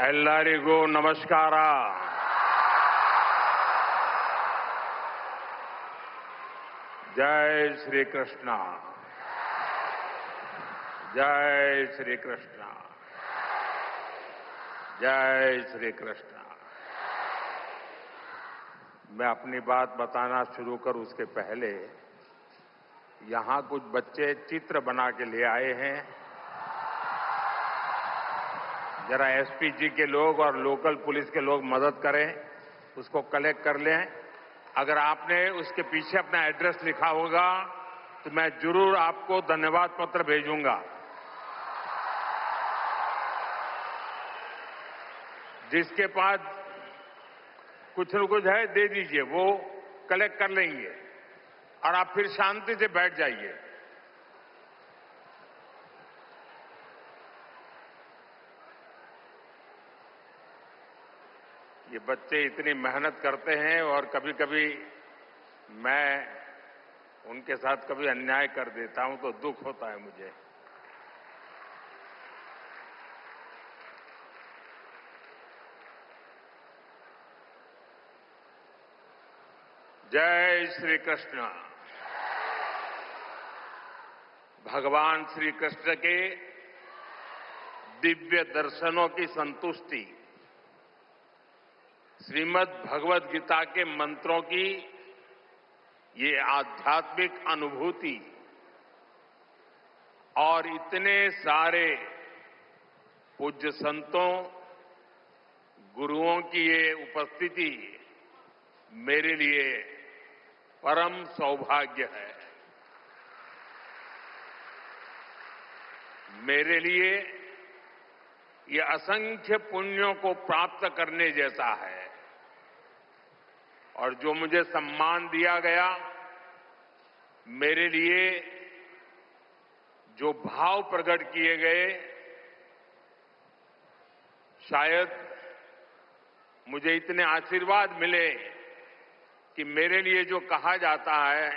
ಎಲ್ಲರಿಗೂ ನಮಸ್ಕಾರ. जय श्री कृष्ण. जय श्री कृष्ण. जय श्री कृष्ण. मैं अपनी बात बताना शुरू करूं उसके पहले यहां कुछ बच्चे चित्र बना के ले आए हैं. जरा एसपीजी के लोग और लोकल पुलिस के लोग मदद करें, उसको कलेक्ट कर लें. अगर आपने उसके पीछे अपना एड्रेस लिखा होगा तो मैं जरूर आपको धन्यवाद पत्र भेजूंगा. जिसके पास कुछ न कुछ है दे दीजिए, वो कलेक्ट कर लेंगे और आप फिर शांति से बैठ जाइए. ये बच्चे इतनी मेहनत करते हैं और कभी कभी मैं उनके साथ कभी अन्याय कर देता हूं तो दुख होता है मुझे. जय श्री कृष्ण. भगवान श्री कृष्ण के दिव्य दर्शनों की संतुष्टि, श्रीमद् भगवद गीता के मंत्रों की ये आध्यात्मिक अनुभूति और इतने सारे पूज्य संतों, गुरुओं की ये उपस्थिति मेरे लिए परम सौभाग्य है. मेरे लिए ये असंख्य पुण्यों को प्राप्त करने जैसा है. और जो मुझे सम्मान दिया गया, मेरे लिए जो भाव प्रकट किए गए, शायद मुझे इतने आशीर्वाद मिले कि मेरे लिए जो कहा जाता है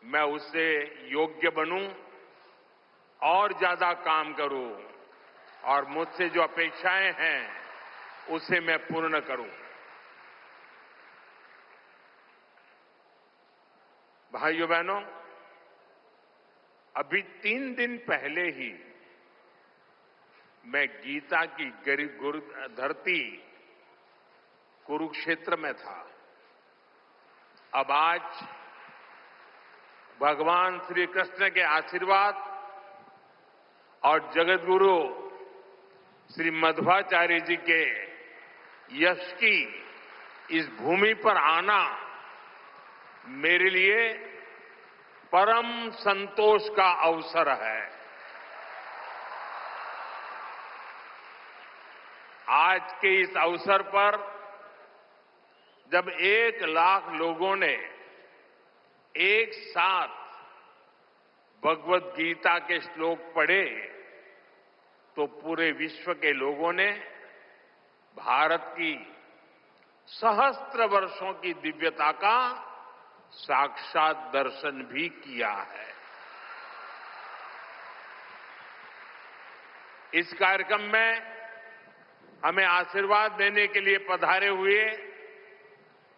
मैं उससे योग्य बनूं और ज्यादा काम करूं और मुझसे जो अपेक्षाएं हैं उसे मैं पूर्ण करूं. भाइयों बहनों, अभी 3 दिन पहले ही मैं गीता की धरती कुरुक्षेत्र में था. अब आज भगवान श्री कृष्ण के आशीर्वाद और जगतगुरु श्री मध्वाचार्य जी के यश की इस भूमि पर आना मेरे लिए परम संतोष का अवसर है. आज के इस अवसर पर जब 1 लाख लोगों ने एक साथ भगवद गीता के श्लोक पढ़े तो पूरे विश्व के लोगों ने भारत की सहस्त्र वर्षों की दिव्यता का साक्षात दर्शन भी किया है. इस कार्यक्रम में हमें आशीर्वाद देने के लिए पधारे हुए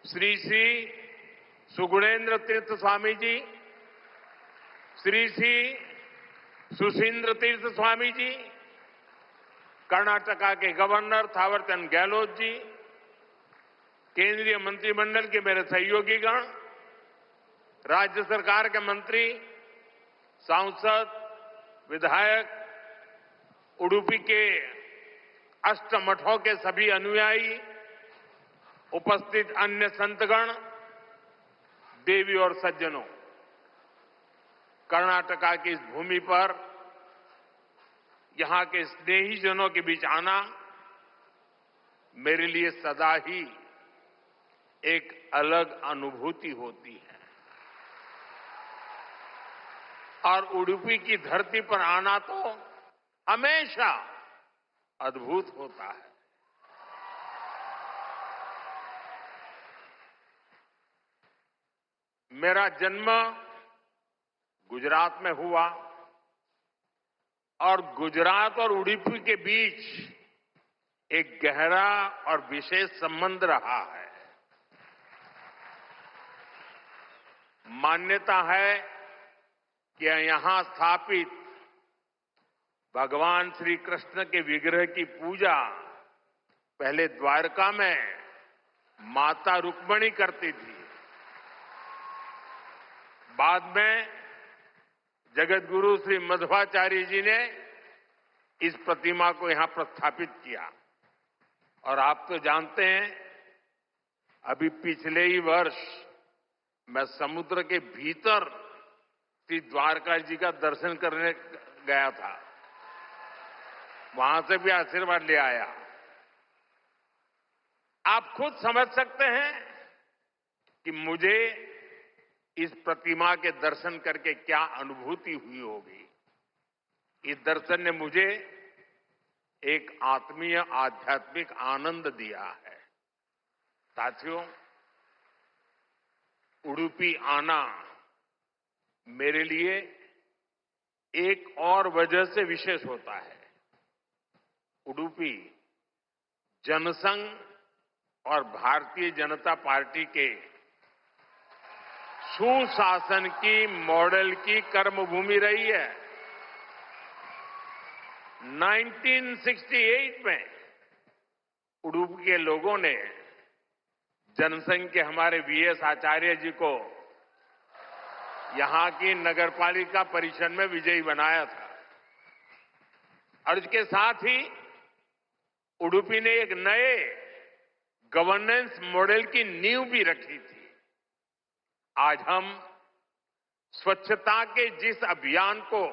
श्री श्री सुगुणेन्द्र तीर्थ स्वामी जी, श्री श्री सुशींद्र तीर्थ स्वामी जी, कर्नाटका के गवर्नर थावरचंद गहलोत जी, केंद्रीय मंत्रिमंडल के मेरे सहयोगीगण, राज्य सरकार के मंत्री, सांसद, विधायक, उडुपी के अष्टमठों के सभी अनुयायी, उपस्थित अन्य संतगण, देवी और सज्जनों, कर्नाटका की इस भूमि पर यहां के स्नेहीजनों के बीच आना मेरे लिए सदा ही एक अलग अनुभूति होती है. और उडुपी की धरती पर आना तो हमेशा अद्भुत होता है. मेरा जन्म गुजरात में हुआ और गुजरात और उडुपी के बीच एक गहरा और विशेष संबंध रहा है। मान्यता है कि यहां स्थापित भगवान श्री कृष्ण के विग्रह की पूजा पहले द्वारका में माता रुक्मिणी करती थी। बाद में जगत गुरु श्री मध्वाचार्य जी ने इस प्रतिमा को यहां प्रस्थापित किया। और आप तो जानते हैं, अभी पिछले ही वर्ष मैं समुद्र के भीतर श्री द्वारका जी का दर्शन करने गया था। वहां से भी आशीर्वाद ले आया। आप खुद समझ सकते हैं कि मुझे इस प्रतिमा के दर्शन करके क्या अनुभूति हुई होगी। इस दर्शन ने मुझे एक आत्मीय आध्यात्मिक आनंद दिया है। साथियों, उडुपी आना मेरे लिए एक और वजह से विशेष होता है। उडुपी जनसंघ और भारतीय जनता पार्टी के सुशासन की मॉडल की कर्मभूमि रही है। 1968 में उडुपी के लोगों ने जनसंघ के हमारे वीएस आचार्य जी को यहां की नगरपालिका परिषद में विजयी बनाया था। और इसके साथ ही उडुपी ने एक नए गवर्नेंस मॉडल की नींव भी रखी थी। आज हम स्वच्छता के जिस अभियान को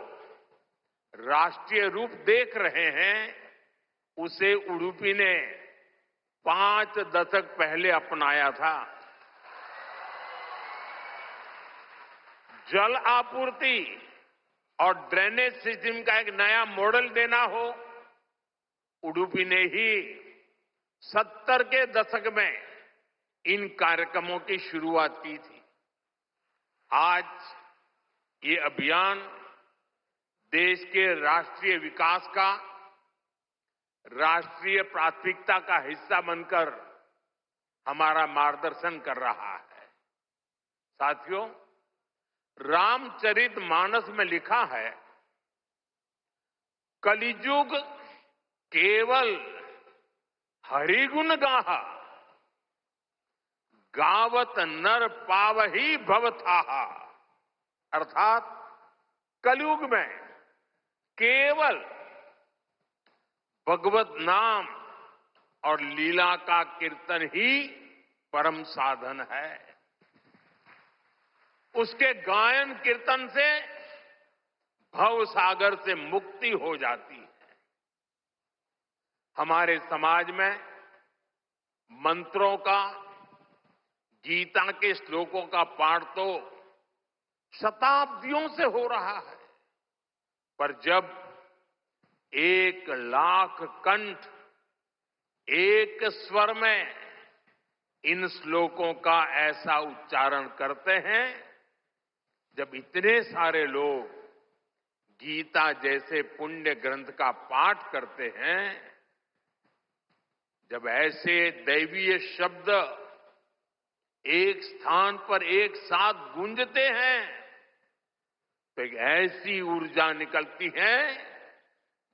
राष्ट्रीय रूप देख रहे हैं, उसे उडुपी ने 5 दशक पहले अपनाया था। जल आपूर्ति और ड्रेनेज सिस्टम का एक नया मॉडल देना हो, उडुपी ने ही 70 के दशक में इन कार्यक्रमों की शुरुआत की थी। आज ये अभियान देश के राष्ट्रीय विकास का राष्ट्रीय प्राथमिकता का हिस्सा बनकर हमारा मार्गदर्शन कर रहा है। साथियों, रामचरितमानस में लिखा है, कलिजुग केवल हरिगुण गाहा, गावत नर पावही भवथाहा। अर्थात कलयुग में केवल भगवत नाम और लीला का कीर्तन ही परम साधन है। उसके गायन कीर्तन से भव सागर से मुक्ति हो जाती है। हमारे समाज में मंत्रों का, गीता के श्लोकों का पाठ तो शताब्दियों से हो रहा है, पर जब 1 लाख कंठ एक स्वर में इन श्लोकों का ऐसा उच्चारण करते हैं, जब इतने सारे लोग गीता जैसे पुण्य ग्रंथ का पाठ करते हैं, जब ऐसे दैवीय शब्द एक स्थान पर एक साथ गूंजते हैं, तो एक ऐसी ऊर्जा निकलती है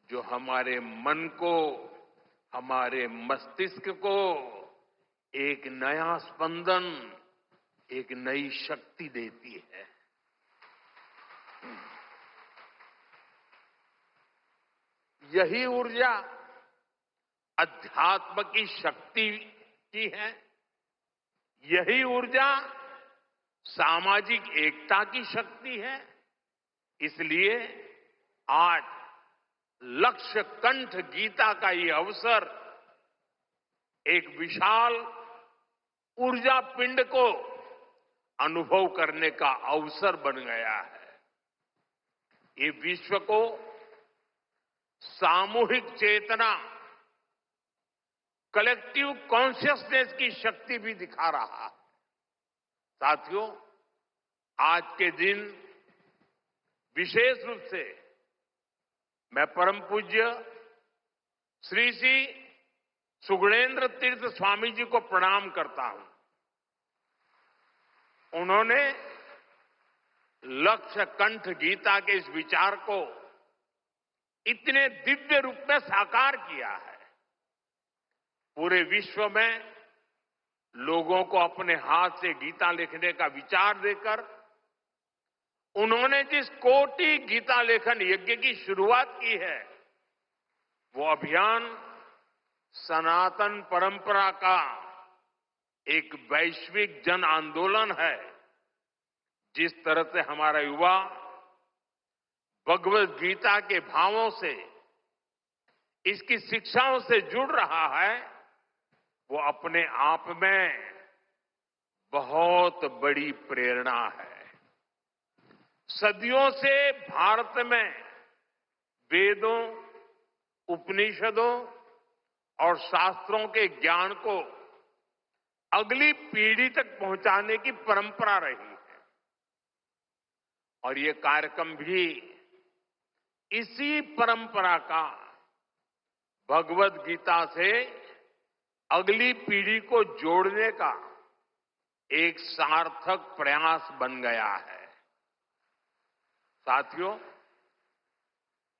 जो हमारे मन को, हमारे मस्तिष्क को एक नया स्पंदन, एक नई शक्ति देती है। यही ऊर्जा अध्यात्म की शक्ति की है। यही ऊर्जा सामाजिक एकता की शक्ति है। इसलिए आज लक्ष्य कंठ गीता का ये अवसर एक विशाल ऊर्जा पिंड को अनुभव करने का अवसर बन गया है। ये विश्व को सामूहिक चेतना, कलेक्टिव कॉन्शियसनेस की शक्ति भी दिखा रहा है। साथियों, आज के दिन विशेष रूप से मैं परम पूज्य श्री श्री सुगुणेन्द्र तीर्थ स्वामी जी को प्रणाम करता हूं। उन्होंने लक्ष्य कंठ गीता के इस विचार को इतने दिव्य रूप में साकार किया है। पूरे विश्व में लोगों को अपने हाथ से गीता लिखने का विचार देकर उन्होंने जिस कोटि गीता लेखन यज्ञ की शुरुआत की है, वो अभियान सनातन परंपरा का एक वैश्विक जन आंदोलन है। जिस तरह से हमारा युवा भगवत गीता के भावों से, इसकी शिक्षाओं से जुड़ रहा है, वो अपने आप में बहुत बड़ी प्रेरणा है। सदियों से भारत में वेदों, उपनिषदों और शास्त्रों के ज्ञान को अगली पीढ़ी तक पहुंचाने की परंपरा रही है और ये कार्यक्रम भी इसी परंपरा का भगवत गीता से अगली पीढ़ी को जोड़ने का एक सार्थक प्रयास बन गया है। साथियों,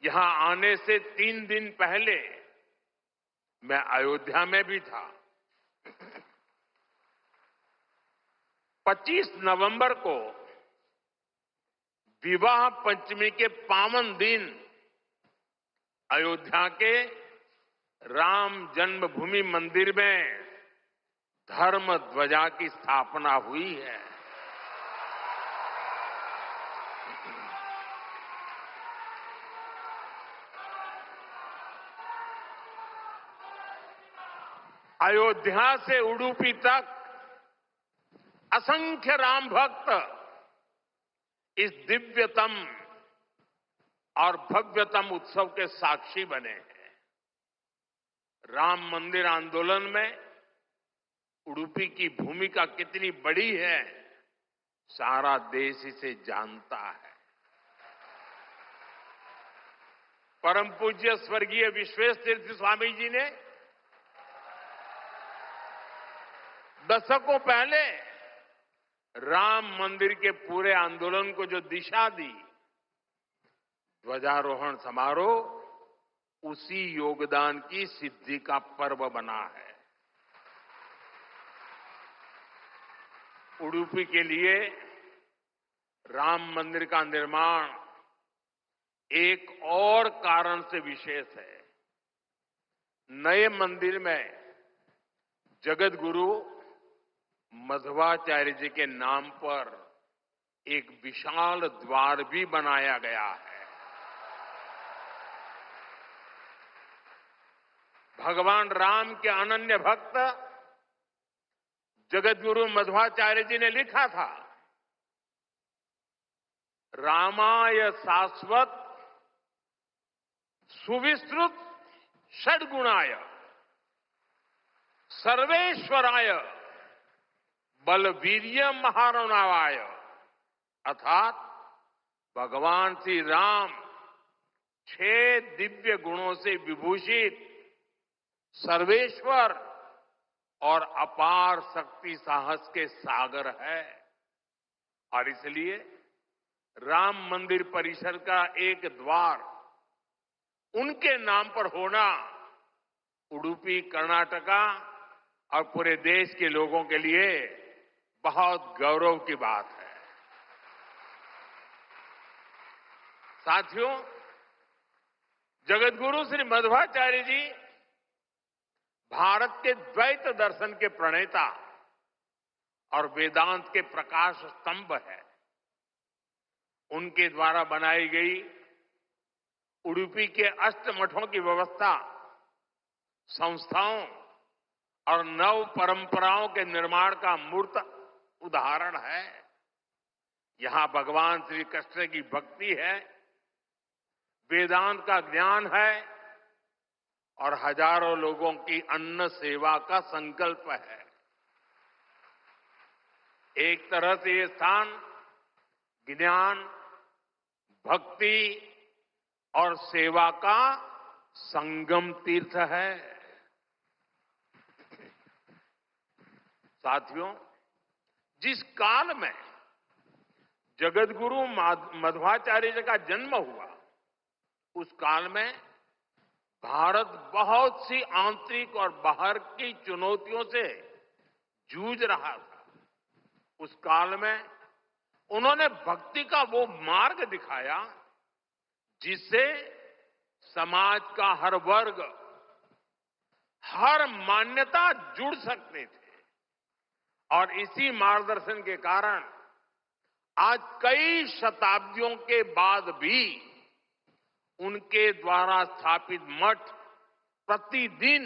यहां आने से 3 दिन पहले मैं अयोध्या में भी था। 25 नवंबर को विवाह पंचमी के पावन दिन अयोध्या के राम जन्मभूमि मंदिर में धर्म ध्वजा की स्थापना हुई है। अयोध्या से उडुपी तक असंख्य राम भक्त इस दिव्यतम और भव्यतम उत्सव के साक्षी बने हैं। राम मंदिर आंदोलन में उडुपी की भूमिका कितनी बड़ी है, सारा देश इसे जानता है। परम पूज्य स्वर्गीय विश्वेश तीर्थ स्वामी जी ने दशकों पहले राम मंदिर के पूरे आंदोलन को जो दिशा दी, ध्वजारोहण समारोह उसी योगदान की सिद्धि का पर्व बना है। उडुपी के लिए राम मंदिर का निर्माण एक और कारण से विशेष है। नए मंदिर में जगत गुरु मध्वाचार्य जी के नाम पर एक विशाल द्वार भी बनाया गया है। भगवान राम के अनन्य भक्त जगत गुरु मध्वाचार्य जी ने लिखा था, रामाय शाश्वत सुविस्तृत षड्गुणाय सर्वेश्वराय बलवीर्य महारणवाय, अर्थात भगवान श्री राम 6 दिव्य गुणों से विभूषित सर्वेश्वर और अपार शक्ति साहस के सागर है। और इसलिए राम मंदिर परिसर का एक द्वार उनके नाम पर होना उडुपी, कर्नाटका और पूरे देश के लोगों के लिए बहुत गौरव की बात है। साथियों, जगत गुरु श्री मध्वाचार्य जी भारत के द्वैत दर्शन के प्रणेता और वेदांत के प्रकाश स्तंभ है। उनके द्वारा बनाई गई उडुपी के अष्टमठों की व्यवस्था संस्थाओं और नव परंपराओं के निर्माण का मूर्त उदाहरण है। यहां भगवान श्री कृष्ण की भक्ति है, वेदांत का ज्ञान है और हजारों लोगों की अन्न सेवा का संकल्प है। एक तरह से ये स्थान ज्ञान, भक्ति और सेवा का संगम तीर्थ है। साथियों, जिस काल में जगतगुरु मध्वाचार्य जी का जन्म हुआ, उस काल में भारत बहुत सी आंतरिक और बाहर की चुनौतियों से जूझ रहा था। उस काल में उन्होंने भक्ति का वो मार्ग दिखाया जिससे समाज का हर वर्ग, हर मान्यता जुड़ सकते थे। और इसी मार्गदर्शन के कारण आज कई शताब्दियों के बाद भी उनके द्वारा स्थापित मठ प्रतिदिन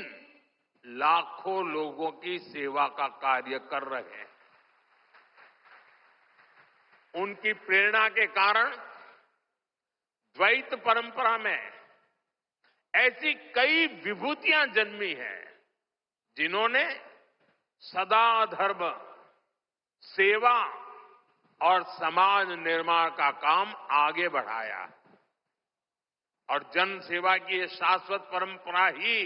लाखों लोगों की सेवा का कार्य कर रहे हैं। उनकी प्रेरणा के कारण द्वैत परंपरा में ऐसी कई विभूतियां जन्मी हैं जिन्होंने सदा धर्म, सेवा और समाज निर्माण का काम आगे बढ़ाया। और जन सेवा की ये शाश्वत परंपरा ही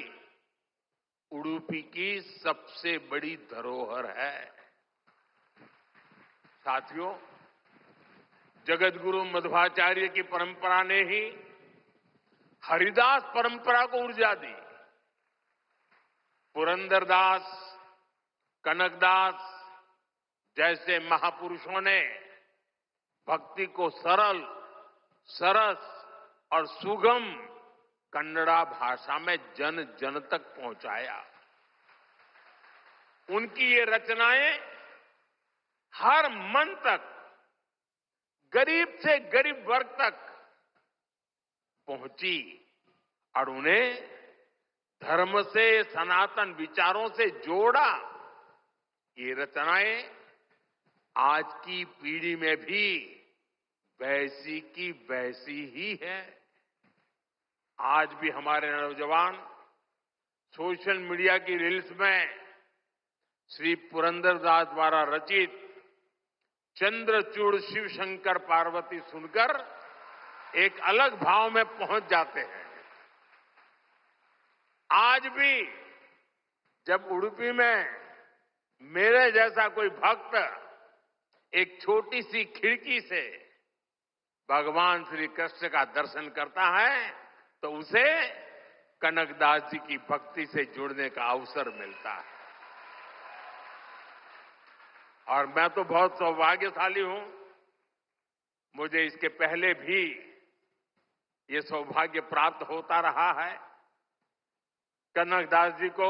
उडुपी की सबसे बड़ी धरोहर है। साथियों, जगतगुरु मध्वाचार्य की परंपरा ने ही हरिदास परंपरा को ऊर्जा दी। पुरंदरदास, कनकदास जैसे महापुरुषों ने भक्ति को सरल, सरस और सुगम कन्नड़ा भाषा में जन जन तक पहुंचाया। उनकी ये रचनाएं हर मन तक, गरीब से गरीब वर्ग तक पहुंची और उन्हें धर्म से, सनातन विचारों से जोड़ा। ये रचनाएं आज की पीढ़ी में भी वैसी की वैसी ही है। आज भी हमारे नौजवान सोशल मीडिया की रील्स में श्री पुरंदरदास द्वारा रचित चंद्रचूड़ शिव शंकर पार्वती सुनकर एक अलग भाव में पहुंच जाते हैं। आज भी जब उडुपी में मेरे जैसा कोई भक्त एक छोटी सी खिड़की से भगवान श्री कृष्ण का दर्शन करता है तो उसे कनकदास जी की भक्ति से जुड़ने का अवसर मिलता है। और मैं तो बहुत सौभाग्यशाली हूं, मुझे इसके पहले भी ये सौभाग्य प्राप्त होता रहा है। कनकदास जी को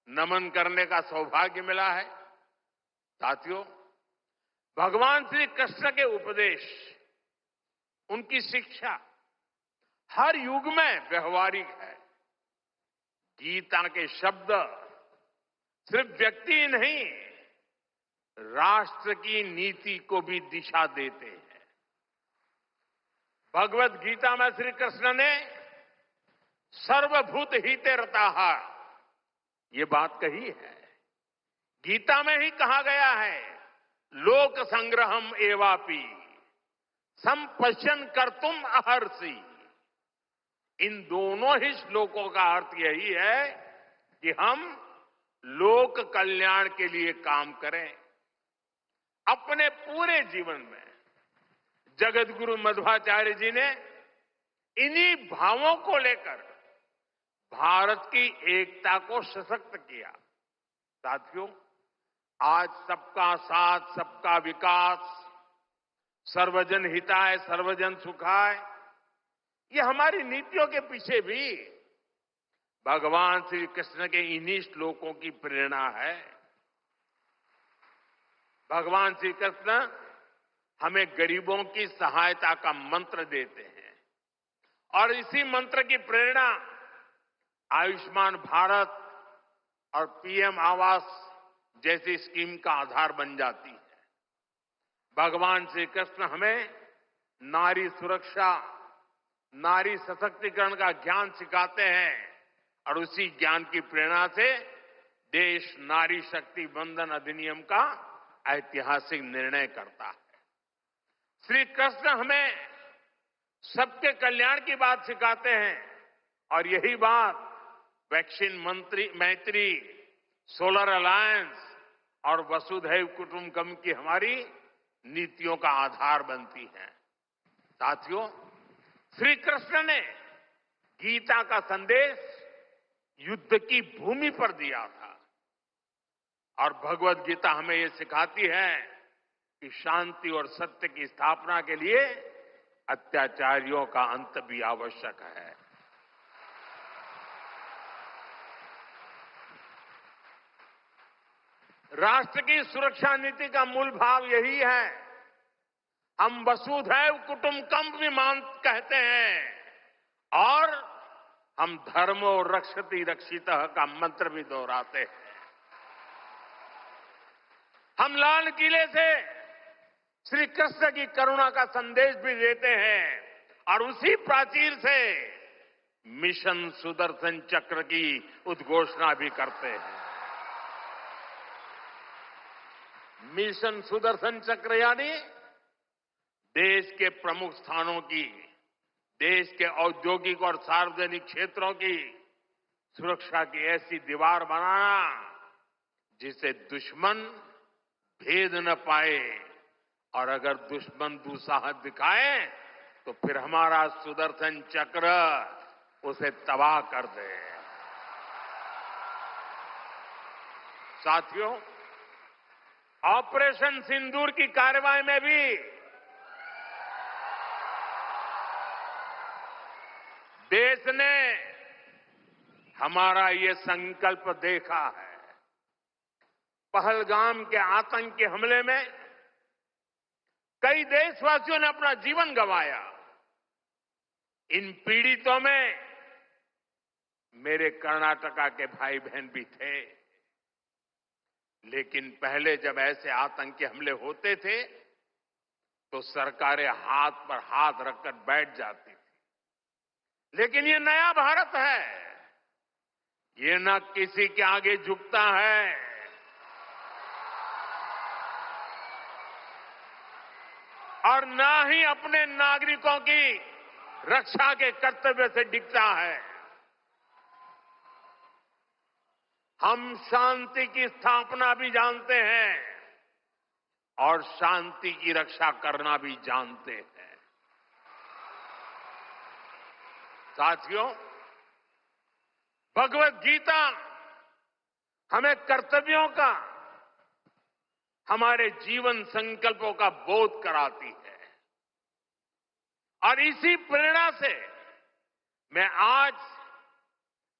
नमन करने का सौभाग्य मिला है। साथियों, भगवान श्री कृष्ण के उपदेश, उनकी शिक्षा हर युग में व्यवहारिक है। गीता के शब्द सिर्फ व्यक्ति ही नहीं, राष्ट्र की नीति को भी दिशा देते हैं। भगवत गीता में श्री कृष्ण ने सर्वभूत हिते रताः ये बात कही है। गीता में ही कहा गया है, लोक संग्रहम एवापि संपश्यन कर्तुम अर्हसि। इन दोनों ही श्लोकों का अर्थ यही है कि हम लोक कल्याण के लिए काम करें। अपने पूरे जीवन में जगतगुरु मध्वाचार्य जी ने इन्हीं भावों को लेकर भारत की एकता को सशक्त किया। साथियों, आज सबका साथ, सबका विकास, सर्वजन हिताय, सर्वजन सुखाय, ये हमारी नीतियों के पीछे भी भगवान श्री कृष्ण के इन्हीं श्लोकों की प्रेरणा है। भगवान श्री कृष्ण हमें गरीबों की सहायता का मंत्र देते हैं और इसी मंत्र की प्रेरणा आयुष्मान भारत और पीएम आवास जैसी स्कीम का आधार बन जाती है। भगवान श्री कृष्ण हमें नारी सुरक्षा, नारी सशक्तिकरण का ज्ञान सिखाते हैं और उसी ज्ञान की प्रेरणा से देश नारी शक्ति बंधन अधिनियम का ऐतिहासिक निर्णय करता है। श्री कृष्ण हमें सबके कल्याण की बात सिखाते हैं और यही बात वैक्सीन मैत्री, सोलर अलायंस और वसुधैव कुटुंबकम की हमारी नीतियों का आधार बनती हैं। साथियों, श्री कृष्ण ने गीता का संदेश युद्ध की भूमि पर दिया था और भगवत गीता हमें ये सिखाती है कि शांति और सत्य की स्थापना के लिए अत्याचारियों का अंत भी आवश्यक है। राष्ट्र की सुरक्षा नीति का मूल भाव यही है। हम वसुधैव कुटुंबकम भी कहते हैं और हम धर्मो रक्षति रक्षितः का मंत्र भी दोहराते हैं। हम लाल किले से श्री कृष्ण की करुणा का संदेश भी देते हैं और उसी प्राचीर से मिशन सुदर्शन चक्र की उद्घोषणा भी करते हैं। मिशन सुदर्शन चक्र यानी देश के प्रमुख स्थानों की, देश के औद्योगिक और सार्वजनिक क्षेत्रों की सुरक्षा की ऐसी दीवार बनाना जिसे दुश्मन भेद न पाए और अगर दुश्मन दुस्साहस दिखाए तो फिर हमारा सुदर्शन चक्र उसे तबाह कर दे। साथियों, ऑपरेशन सिंदूर की कार्रवाई में भी देश ने हमारा ये संकल्प देखा है। पहलगाम के आतंकी हमले में कई देशवासियों ने अपना जीवन गंवाया। इन पीड़ितों में मेरे कर्नाटका के भाई बहन भी थे। लेकिन पहले जब ऐसे आतंकी हमले होते थे तो सरकारें हाथ पर हाथ रखकर बैठ जाती थी। लेकिन ये नया भारत है, ये न किसी के आगे झुकता है और न ही अपने नागरिकों की रक्षा के कर्तव्य से डिगता है। हम शांति की स्थापना भी जानते हैं और शांति की रक्षा करना भी जानते हैं। साथियों, भगवत गीता हमें कर्तव्यों का, हमारे जीवन संकल्पों का बोध कराती है और इसी प्रेरणा से मैं आज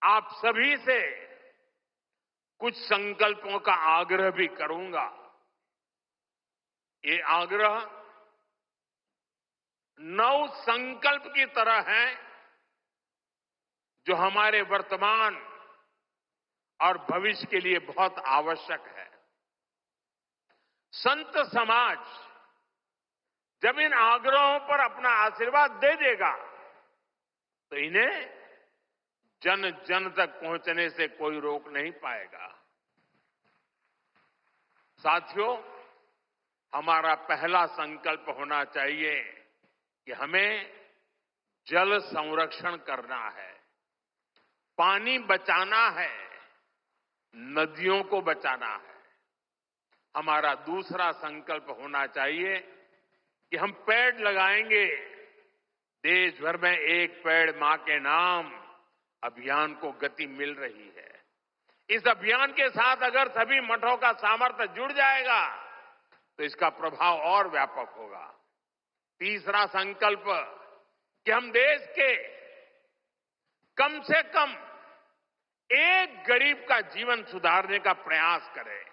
आप सभी से कुछ संकल्पों का आग्रह भी करूंगा। ये आग्रह 9 संकल्प की तरह है जो हमारे वर्तमान और भविष्य के लिए बहुत आवश्यक है। संत समाज जब इन आग्रहों पर अपना आशीर्वाद दे देगा तो इन्हें जन जन तक पहुंचने से कोई रोक नहीं पाएगा। साथियों, हमारा पहला संकल्प होना चाहिए कि हमें जल संरक्षण करना है, पानी बचाना है, नदियों को बचाना है। हमारा दूसरा संकल्प होना चाहिए कि हम पेड़ लगाएंगे। देश भर में एक पेड़ मां के नाम अभियान को गति मिल रही है। इस अभियान के साथ अगर सभी मठों का सामर्थ्य जुड़ जाएगा तो इसका प्रभाव और व्यापक होगा। तीसरा संकल्प कि हम देश के कम से कम एक गरीब का जीवन सुधारने का प्रयास करें।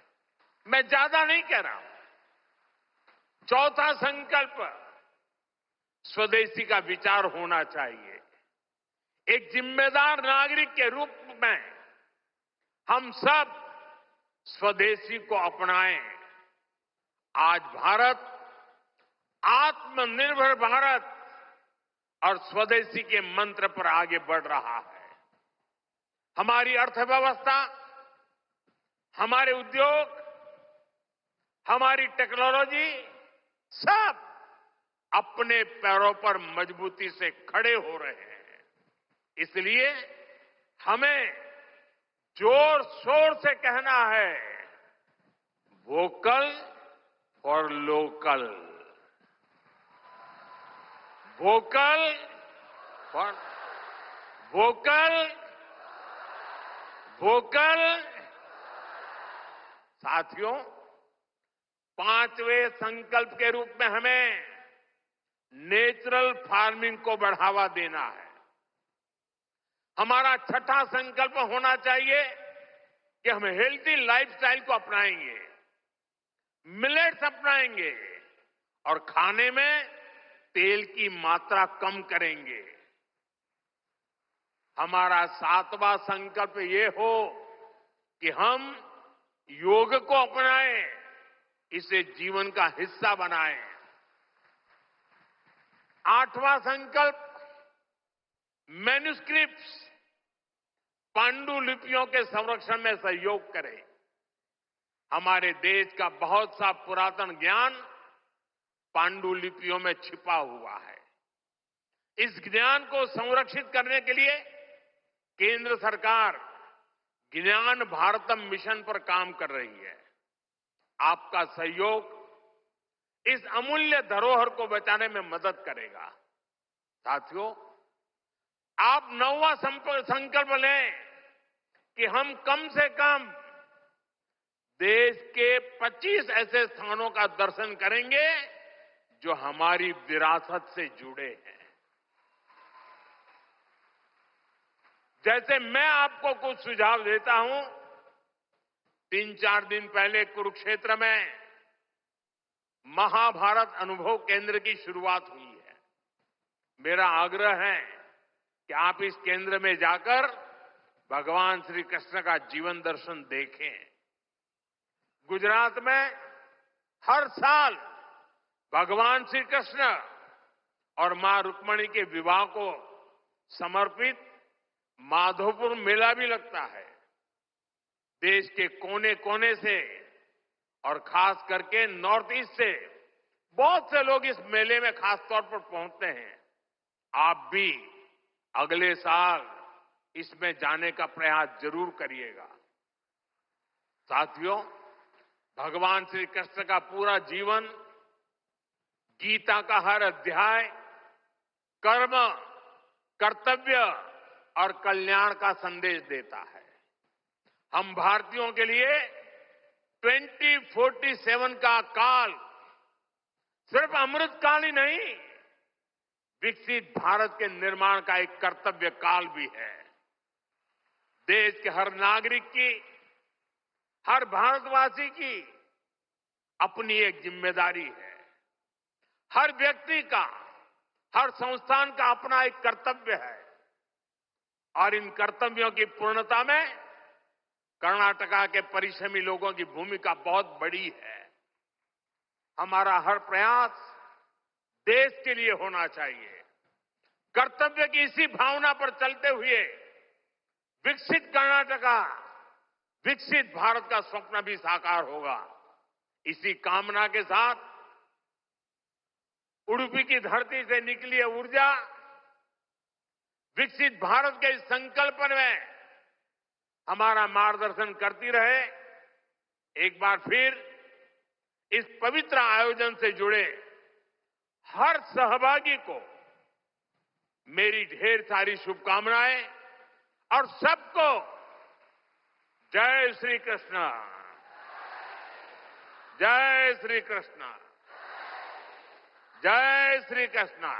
मैं ज्यादा नहीं कह रहा हूं। चौथा संकल्प स्वदेशी का विचार होना चाहिए। एक जिम्मेदार नागरिक के रूप में हम सब स्वदेशी को अपनाएं। आज भारत आत्मनिर्भर भारत और स्वदेशी के मंत्र पर आगे बढ़ रहा है। हमारी अर्थव्यवस्था, हमारे उद्योग, हमारी टेक्नोलॉजी सब अपने पैरों पर मजबूती से खड़े हो रहे हैं। इसलिए हमें जोर शोर से कहना है, vocal for local, vocal for vocal, vocal. साथियों, पांचवें संकल्प के रूप में हमें नेचुरल फार्मिंग को बढ़ावा देना है। हमारा छठा संकल्प होना चाहिए कि हम हेल्थी लाइफस्टाइल को अपनाएंगे, मिलेट्स अपनाएंगे और खाने में तेल की मात्रा कम करेंगे। हमारा सातवां संकल्प ये हो कि हम योग को अपनाएं, इसे जीवन का हिस्सा बनाएं। आठवां संकल्प, मैन्युस्क्रिप्ट्स, पांडुलिपियों के संरक्षण में सहयोग करें। हमारे देश का बहुत सा पुरातन ज्ञान पांडुलिपियों में छिपा हुआ है। इस ज्ञान को संरक्षित करने के लिए केंद्र सरकार ज्ञान भारतम मिशन पर काम कर रही है। आपका सहयोग इस अमूल्य धरोहर को बचाने में मदद करेगा। साथियों, आप नौवां संकल्प लें कि हम कम से कम देश के 25 ऐसे स्थानों का दर्शन करेंगे जो हमारी विरासत से जुड़े हैं। जैसे मैं आपको कुछ सुझाव देता हूं, 3-4 दिन पहले कुरुक्षेत्र में महाभारत अनुभव केंद्र की शुरुआत हुई है। मेरा आग्रह है कि आप इस केंद्र में जाकर भगवान श्री कृष्ण का जीवन दर्शन देखें। गुजरात में हर साल भगवान श्री कृष्ण और मां रुक्मणी के विवाह को समर्पित माधोपुर मेला भी लगता है। देश के कोने कोने से और खास करके नॉर्थ ईस्ट से बहुत से लोग इस मेले में खास तौर पर पहुंचते हैं। आप भी अगले साल इसमें जाने का प्रयास जरूर करिएगा। साथियों, भगवान श्री कृष्ण का पूरा जीवन, गीता का हर अध्याय कर्म, कर्तव्य और कल्याण का संदेश देता है। हम भारतीयों के लिए 2047 का काल सिर्फ अमृत काल ही नहीं, विकसित भारत के निर्माण का एक कर्तव्य काल भी है। देश के हर नागरिक की, हर भारतवासी की अपनी एक जिम्मेदारी है। हर व्यक्ति का, हर संस्थान का अपना एक कर्तव्य है और इन कर्तव्यों की पूर्णता में कर्नाटका के परिश्रमी लोगों की भूमिका बहुत बड़ी है। हमारा हर प्रयास देश के लिए होना चाहिए। कर्तव्य की इसी भावना पर चलते हुए विकसित कर्नाटका, विकसित भारत का स्वप्न भी साकार होगा। इसी कामना के साथ उडुपी की धरती से निकली ऊर्जा विकसित भारत के इस संकल्प में हमारा मार्गदर्शन करती रहे। एक बार फिर इस पवित्र आयोजन से जुड़े हर सहभागी को मेरी ढेर सारी शुभकामनाएं और सबको जय श्री कृष्ण, जय श्री कृष्ण, जय श्री कृष्ण।